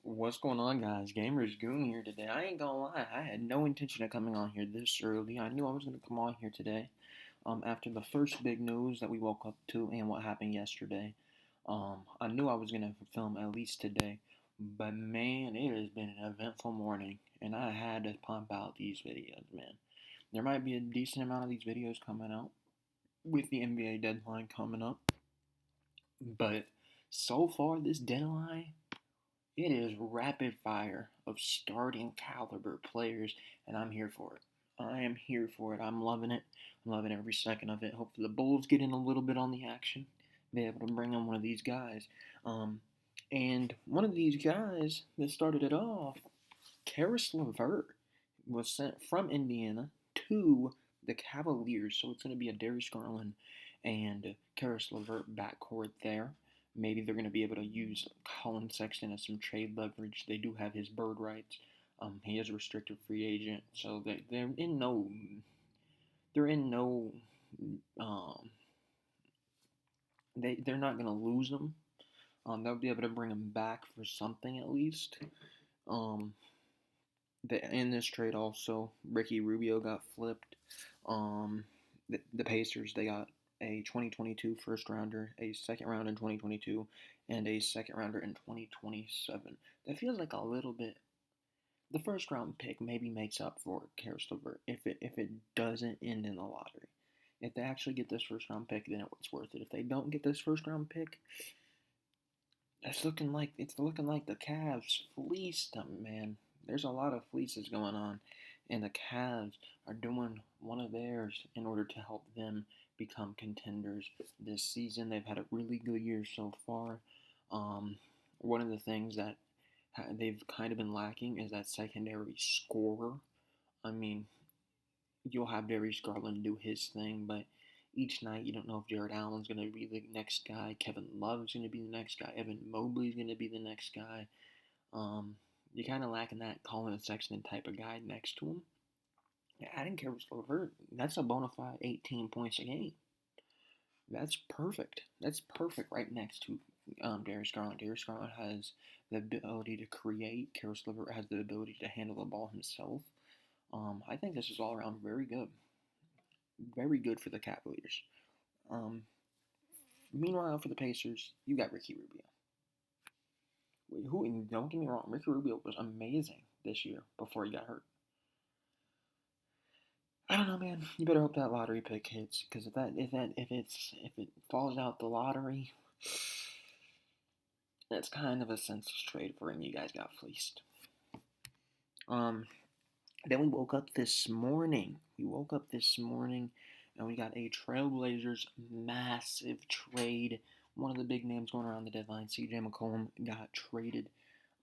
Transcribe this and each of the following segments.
What's going on, guys? Gamers Goon here today. I ain't gonna lie, I had no intention of coming on here this early. I knew I was gonna come on here today, after the first big news that we woke up to and what happened yesterday. I knew I was gonna film at least today, but man, it has been an eventful morning, and I had to pump out these videos, man. There might be a decent amount of these videos coming out with the NBA deadline coming up, but so far this deadline. It is rapid fire of starting caliber players, and I'm here for it. I am here for it. I'm loving it. I'm loving every second of it. Hopefully, the Bulls get in a little bit on the action, be able to bring in one of these guys. Um, and one of these guys that started it off, Caris LeVert, was sent from Indiana to the Cavaliers. So it's going to be a Darius Garland and Caris LeVert backcourt there. Maybe they're going to be able to use Colin Sexton as some trade leverage. They do have his bird rights. He is a restricted free agent, so they're in no um, they're not going to lose him. They'll be able to bring him back for something at least. Um, in this trade also, Ricky Rubio got flipped. Um, the Pacers, they got a 2022 first rounder, a second round in 2022, and a second rounder in 2027. That feels like a little bit. The first round pick maybe makes up for Caris LeVert if it doesn't end in the lottery. If they actually get this first round pick, then it's worth it. If they don't get this first round pick, it's looking like the Cavs fleeced them, man. There's a lot of fleeces going on, and the Cavs are doing one of theirs in order to help them become contenders this season. They've had a really good year so far. One of the things that they've kind of been lacking is that secondary scorer. I mean, you'll have Darius Garland do his thing, but each night you don't know if Jared Allen's going to be the next guy, Kevin Love's going to be the next guy, Evan Mobley's going to be the next guy. You're kind of lacking that Colin Sexton type of guy next to him. Adding Caris LeVert, that's a bona fide 18 points a game. That's perfect. That's perfect right next to Darius Garland. Darius Garland has the ability to create. Caris LeVert has the ability to handle the ball himself. I think this is all around very good. Very good for the Cavaliers. Um, Meanwhile, for the Pacers, you got Ricky Rubio. Don't get me wrong, Ricky Rubio was amazing this year before he got hurt. I don't know, man. You better hope that lottery pick hits, because if it falls out the lottery, that's kind of a senseless trade for him. You guys got fleeced. Then we woke up this morning. And we got a Trailblazers massive trade. One of the big names going around the deadline, CJ McCollum, got traded.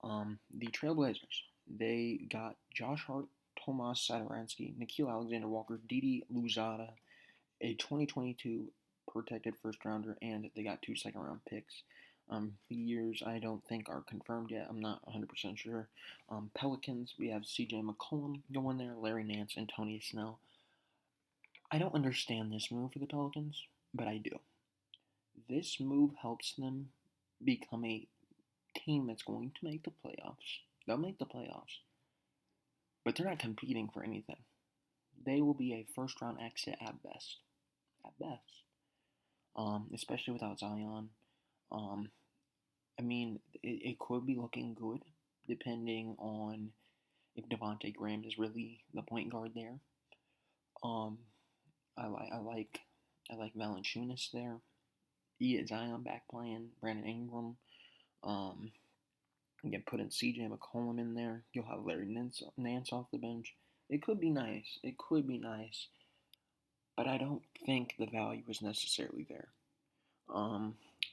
The Trailblazers, they got Josh Hart, Tomas Satoransky, Nickeil Alexander-Walker, Didi Louzada, a 2022 protected first rounder, and they got 2 second-round picks. The years I don't think are confirmed yet. I'm not 100% sure. Pelicans, we have CJ McCollum going there, Larry Nance, and Tony Snell. I don't understand this move for the Pelicans, but I do. This move helps them become a team that's going to make the playoffs. They'll make the playoffs, but they're not competing for anything. They will be a first-round exit at best. At best. Especially without Zion. It could be looking good, depending on if Devontae Graham is really the point guard there. I like Valanciunas there. Zion back playing. Brandon Ingram. You can put in CJ McCollum in there. You'll have Larry Nance off the bench. It could be nice. But I don't think the value is necessarily there.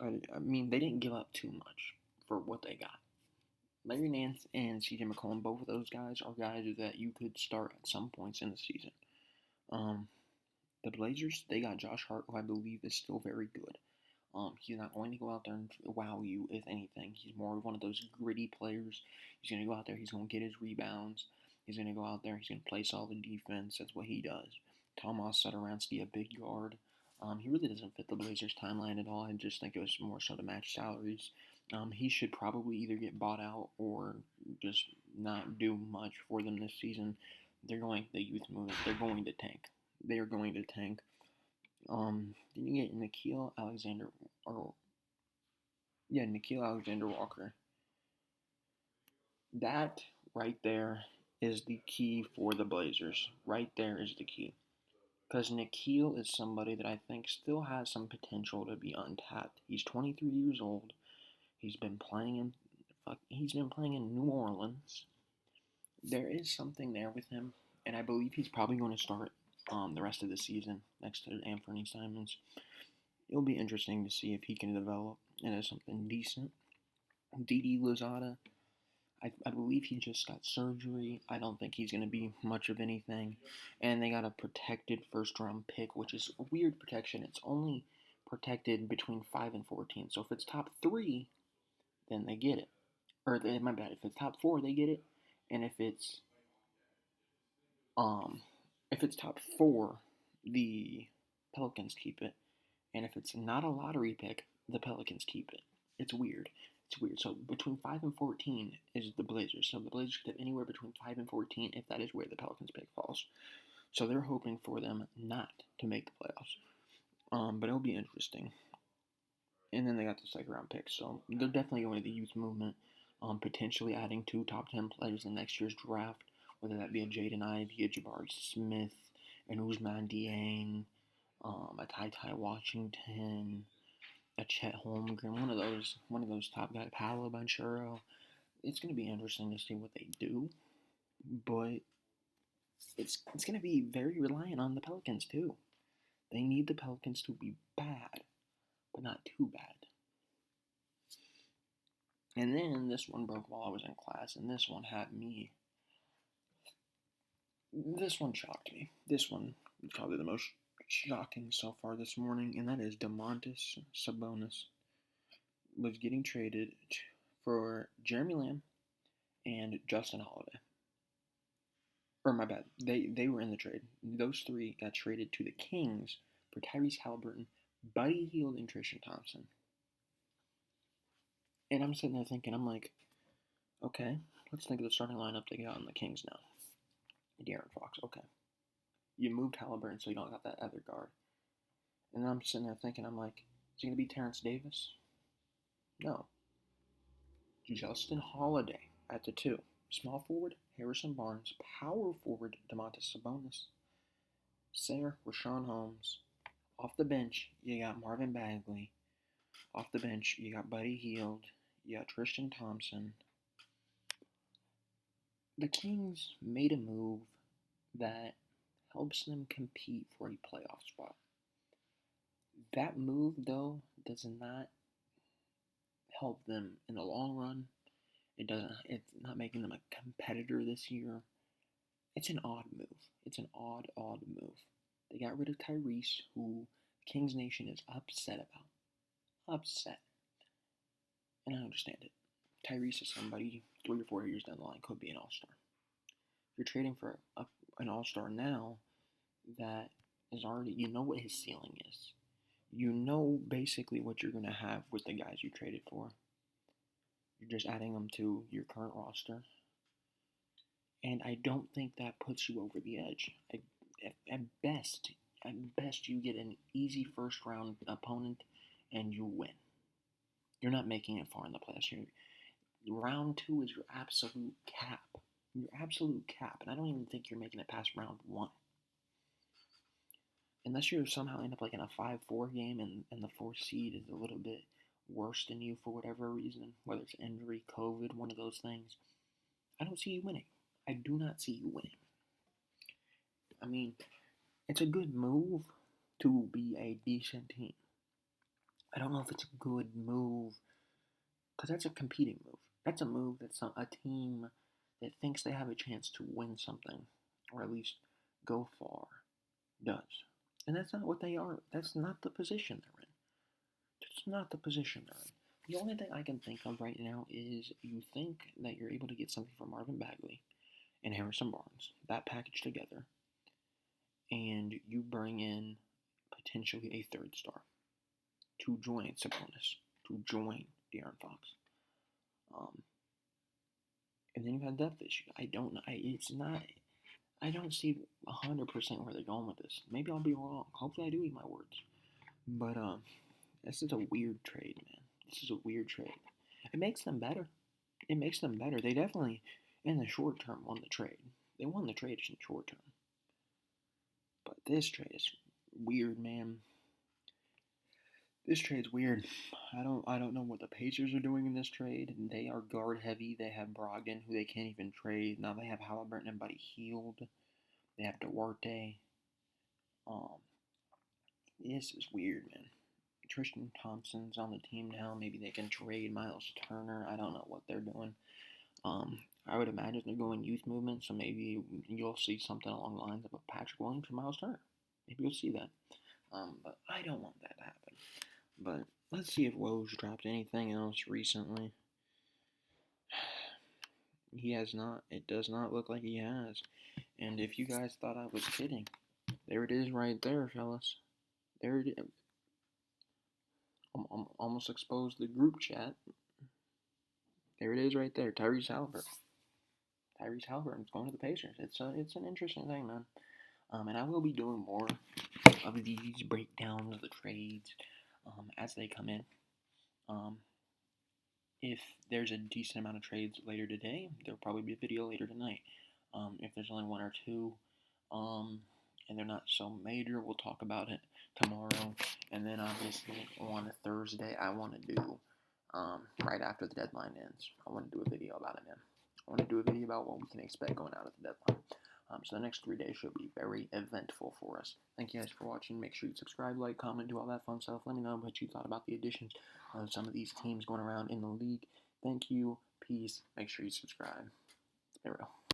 They didn't give up too much for what they got. Larry Nance and CJ McCollum, both of those guys are guys that you could start at some points in the season. The Blazers, they got Josh Hart, who I believe is still very good. He's not going to go out there and wow you, if anything. He's more of one of those gritty players. He's going to go out there, he's going to get his rebounds. He's going to go out there, he's going to play solid defense. That's what he does. Tomas Satoransky, a big guard. He really doesn't fit the Blazers' timeline at all. I just think it was more so to match salaries. He should probably either get bought out or just not do much for them this season. They're going the youth movement. They're going to tank. They are going to tank. Then you get Nikhil Alexander Walker. That right there is the key for the Blazers. Right there is the key. Because Nikhil is somebody that I think still has some potential to be untapped. He's 23 years old. He's been playing in New Orleans. There is something there with him, and I believe he's probably going to start the rest of the season next to Anthony Simons. It'll be interesting to see if he can develop into something decent. Didi Lozada, I believe he just got surgery. I don't think he's going to be much of anything. And they got a protected first-round pick, which is a weird protection. It's only protected between 5 and 14. So if it's top 3, then they get it. Or, my bad, if it's top 4, they get it. And if it's top 4, the Pelicans keep it. And if it's not a lottery pick, the Pelicans keep it. It's weird. So between 5 and 14 is the Blazers. So the Blazers could have anywhere between 5 and 14 if that is where the Pelicans pick falls. So they're hoping for them not to make the playoffs. But it'll be interesting. And then they got the second round pick. So they're definitely going to the youth movement. Potentially adding 2 top 10 players in next year's draft. Whether that be a Jaden Ivey, a Jabari Smith, an Ousmane Dieng, a Ty Washington, a Chet Holmgren, one of those top guys, Paolo Banchero. It's going to be interesting to see what they do, but it's going to be very reliant on the Pelicans too. They need the Pelicans to be bad, but not too bad. And then this one broke while I was in class, and this one shocked me. This one is probably the most shocking so far this morning, and that is Domantas Sabonis was getting traded for Jeremy Lamb and Justin Holiday. Or my bad, they were in the trade. Those 3 got traded to the Kings for Tyrese Haliburton, Buddy Hield, and Tristan Thompson. And I'm sitting there thinking, I'm like, okay, let's think of the starting lineup they got on the Kings now. De'Aaron Fox, okay. You moved Haliburton, so you don't got that other guard. And then I'm sitting there thinking, I'm like, is it going to be Terrence Davis? No. Justin Holiday at the 2. Small forward, Harrison Barnes. Power forward, Domantas Sabonis. Center, Rashawn Holmes. Off the bench, you got Marvin Bagley. Off the bench, you got Buddy Hield. You got Tristan Thompson. The Kings made a move that helps them compete for a playoff spot. That move, though, does not help them in the long run. It's not making them a competitor this year. It's an odd move. It's an odd move. They got rid of Tyrese, who Kings Nation is upset about. Upset. And I understand it. Tyrese is somebody 3 or 4 years down the line could be an all-star. If you're trading for an all-star now that is already, you know what his ceiling is. You know basically what you're going to have with the guys you traded for. You're just adding them to your current roster. And I don't think that puts you over the edge. At best, you get an easy first-round opponent and you win. You're not making it far in the playoffs. Round 2 is your absolute cap. Your absolute cap. And I don't even think you're making it past round 1. Unless you somehow end up like in a 5-4 game and the 4th seed is a little bit worse than you for whatever reason, whether it's injury, COVID, one of those things, I don't see you winning. I do not see you winning. I mean, it's a good move to be a decent team. I don't know if it's a good move, because that's a competing move. That's a move that a team that thinks they have a chance to win something, or at least go far, does. And that's not what they are. That's not the position they're in. That's not the position they're in. The only thing I can think of right now is you think that you're able to get something from Marvin Bagley and Harrison Barnes, that package together, and you bring in potentially a 3rd star to join Sabonis, to join De'Aaron Fox. And then you've had depth issues. I don't know. I don't see 100% where they're going with this. Maybe I'll be wrong. Hopefully I do eat my words. But this is a weird trade, man. This is a weird trade. It makes them better. It makes them better. They definitely, in the short term, won the trade. They won the trade in the short term. But this trade is weird, man. This trade's weird. I don't know what the Pacers are doing in this trade. They are guard heavy. They have Brogdon, who they can't even trade. Now they have Haliburton and Buddy Hield. They have Duarte. This is weird, man. Tristan Thompson's on the team now. Maybe they can trade Miles Turner. I don't know what they're doing. I would imagine they're going youth movement, so maybe you'll see something along the lines of a Patrick Williams and Miles Turner. Maybe you'll see that. But I don't want that to happen. But let's see if Woj dropped anything else recently. He has not. It does not look like he has. And if you guys thought I was kidding, there it is right there, fellas. There it is. I'm almost exposed the group chat. There it is right there. Tyrese Haliburton. Tyrese Haliburton's going to the Pacers. It's an interesting thing, man. And I will be doing more of these breakdowns of the trades as they come in. If there's a decent amount of trades later today, there'll probably be a video later tonight. If there's only one or two, and they're not so major, we'll talk about it tomorrow. And then obviously on a Thursday, I want to do, right after the deadline ends, I want to do a video about it, man. I want to do a video about what we can expect going out at the deadline. So the next 3 days should be very eventful for us. Thank you guys for watching. Make sure you subscribe, like, comment, do all that fun stuff. Let me know what you thought about the additions of some of these teams going around in the league. Thank you. Peace. Make sure you subscribe. It's been real.